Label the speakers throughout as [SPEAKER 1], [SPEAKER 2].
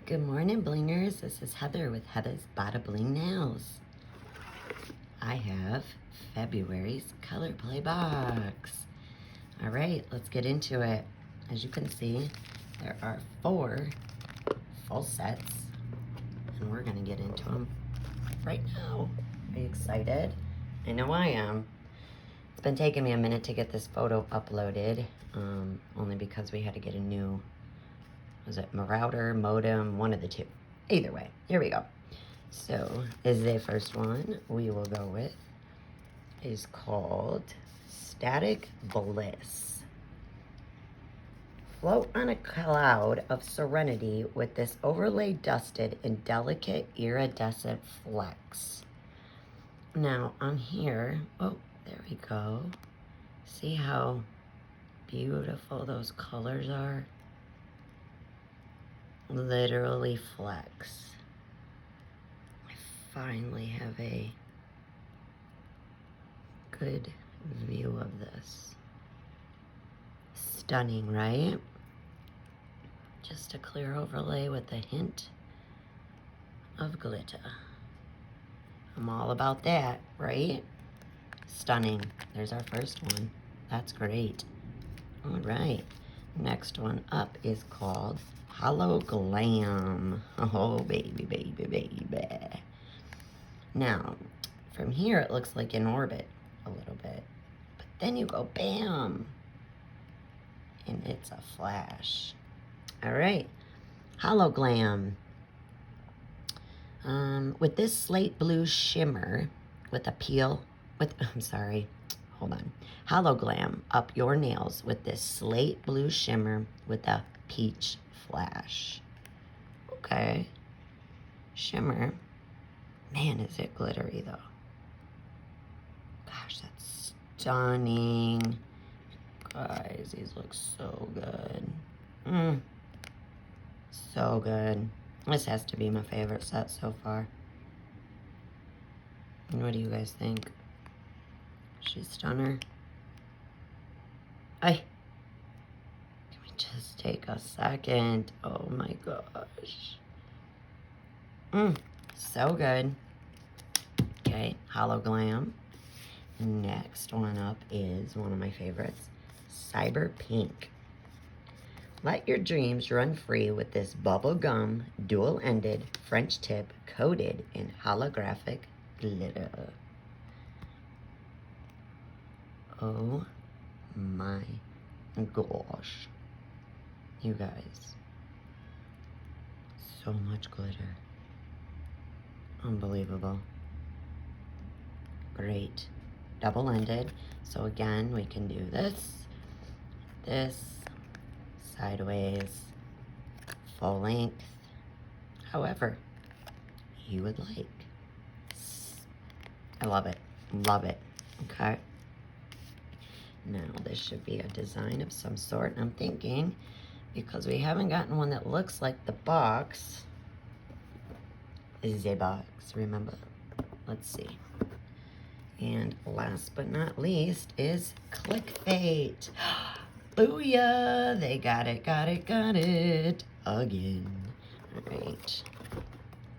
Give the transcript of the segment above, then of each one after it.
[SPEAKER 1] Good morning, Blingers. This is Heather with Heather's Bada Bling Nails. I have February's Color Play box. All right, let's get into it. As you can see, there are 4 full sets, and we're gonna get into them right now. Are you excited? I know I am. It's been taking me a minute to get this photo uploaded, only because we had to get a new, was it router, modem, one of the two. Either way, here we go. So, is the first one we will go with is called Static Bliss. Float on a cloud of serenity with this overlay dusted in delicate iridescent flecks. Now, on here, oh, there we go. See how beautiful those colors are? Literally flecks. I finally have a good view of this. Stunning, right? Just a clear overlay with a hint of glitter. I'm all about that, right? Stunning. There's our first one. That's great. All right. Next one up is called Hol Glam. Oh, baby, baby, baby. Now, from here it looks like in orbit a little bit. But then you go bam. And it's a flash. All right. Hol Glam. With this slate blue shimmer with a peel, hold on. Hol Glam up your nails with this slate blue shimmer with a peach flash. Okay. Shimmer. Man, is it glittery though. Gosh, that's stunning. Guys, these look so good. So good. This has to be my favorite set so far. And what do you guys think? She's stunner. Can we just take a second? Oh my gosh. So good. Okay, Hol Glam. Next one up is one of my favorites, Cyber Pink. Let your dreams run free with this bubblegum, dual-ended French tip coated in holographic glitter. Oh my gosh. You guys. So much glitter. Unbelievable. Great. Double-ended. So again, we can do this, sideways, full length, however you would like. I love it. Love it. Okay. Now, this should be a design of some sort. I'm thinking, because we haven't gotten one that looks like the box, is a box, remember? Let's see. And last but not least is Clickbait. Booyah! They got it again. All right.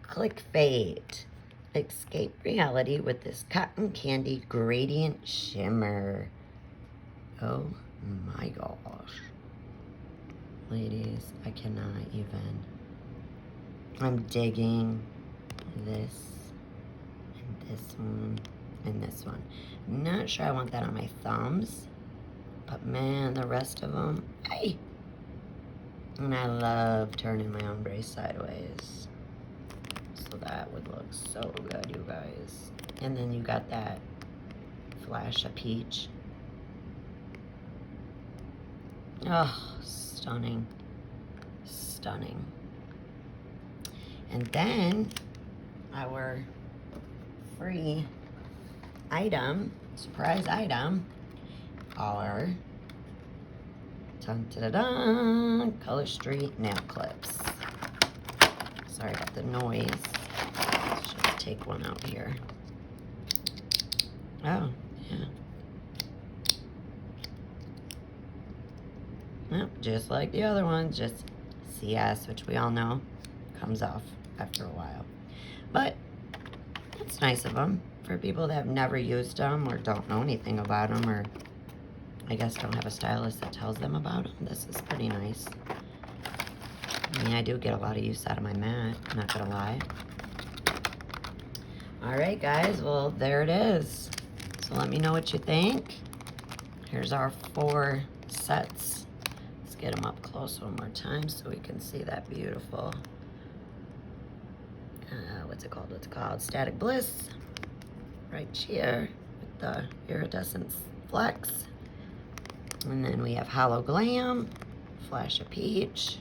[SPEAKER 1] Clickbait. Escape reality with this cotton candy gradient shimmer. Oh my gosh. Ladies, I cannot even. I'm digging this and this one and this one. Not sure I want that on my thumbs, but man, the rest of them, hey. And I love turning my ombre sideways. So that would look so good, you guys. And then you got that flash of peach. Oh, stunning. Stunning. And then our free item, surprise item, are dun-da-da-dun, Color Street nail clips. Sorry about the noise. Let's just take one out here. Oh, yeah. Yep, just like the other ones, just CS, which we all know. comes off after a while. But it's nice of them for people that have never used them or don't know anything about them, or I guess don't have a stylist that tells them about them. This is pretty nice. I mean, I do get a lot of use out of my mat, I'm not gonna lie. Alright guys, well there it is. So let me know what you think. Here's our 4 sets. Let's get them up close one more time so we can see that beautiful, what's it called? Static Bliss. Right here with the iridescent flex. And then we have Hol Glam, Flash of Peach.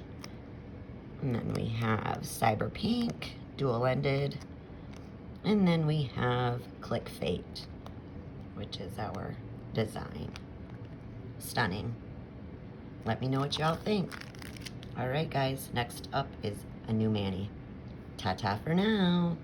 [SPEAKER 1] And then we have Cyber Pink, dual-ended. And then we have Click Fate, which is our design. Stunning. Let me know what y'all think. Alright guys, next up is a new mani. Ta-ta for now.